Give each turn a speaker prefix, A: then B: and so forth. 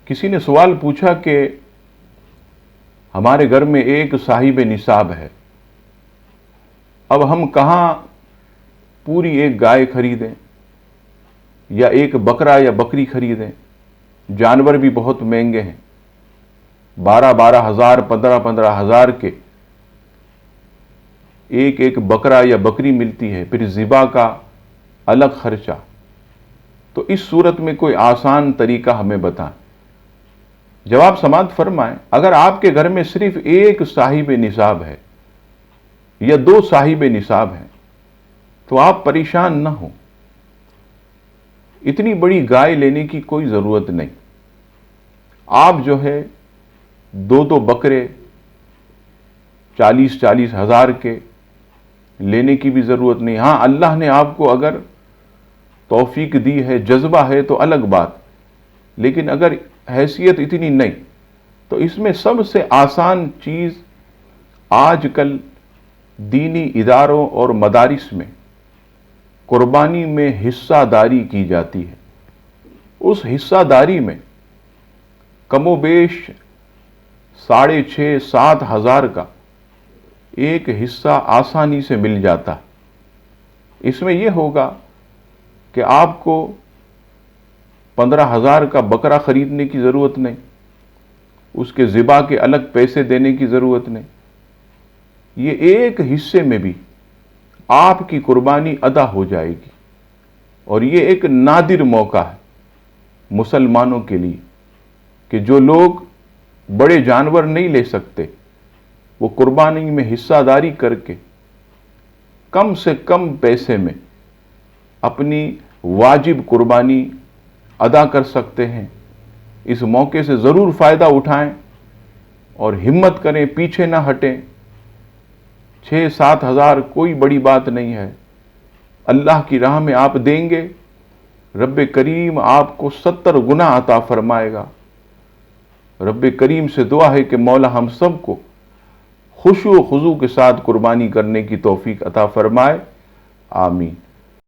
A: کسی نے سوال پوچھا کہ ہمارے گھر میں ایک صاحب نصاب ہے، اب ہم کہاں پوری ایک گائے خریدیں یا ایک بکرا یا بکری خریدیں؟ جانور بھی بہت مہنگے ہیں، 12,000 15,000 کے ایک بکرا یا بکری ملتی ہے، پھر ذبح کا الگ خرچہ۔ تو اس صورت میں کوئی آسان طریقہ ہمیں بتائیں۔ جواب سماعت فرمائیں، اگر آپ کے گھر میں صرف ایک صاحب نصاب ہے یا 2 صاحب نصاب ہیں تو آپ پریشان نہ ہوں، اتنی بڑی گائے لینے کی کوئی ضرورت نہیں۔ آپ جو ہے 2 بکرے 40,000 ہزار کے لینے کی بھی ضرورت نہیں۔ ہاں، اللہ نے آپ کو اگر توفیق دی ہے، جذبہ ہے تو الگ بات، لیکن اگر حیثیت اتنی نہیں تو اس میں سب سے آسان چیز آج کل دینی اداروں اور مدارس میں قربانی میں حصہ داری کی جاتی ہے۔ اس حصہ داری میں کم و بیش 6,500 7 ہزار کا ایک حصہ آسانی سے مل جاتا ہے۔ اس میں یہ ہوگا کہ آپ کو 15,000 کا بکرا خریدنے کی ضرورت نہیں، اس کے ذبح کے الگ پیسے دینے کی ضرورت نہیں۔ یہ ایک حصے میں بھی آپ کی قربانی ادا ہو جائے گی، اور یہ ایک نادر موقع ہے مسلمانوں کے لیے کہ جو لوگ بڑے جانور نہیں لے سکتے وہ قربانی میں حصہ داری کر کے کم سے کم پیسے میں اپنی واجب قربانی ادا کر سکتے ہیں۔ اس موقع سے ضرور فائدہ اٹھائیں اور ہمت کریں، پیچھے نہ ہٹیں۔ 6-7 ہزار کوئی بڑی بات نہیں ہے، اللہ کی راہ میں آپ دیں گے، رب کریم آپ کو 70 گنا عطا فرمائے گا۔ رب کریم سے دعا ہے کہ مولا ہم سب کو خشوع و خضوع کے ساتھ قربانی کرنے کی توفیق عطا فرمائے، آمین۔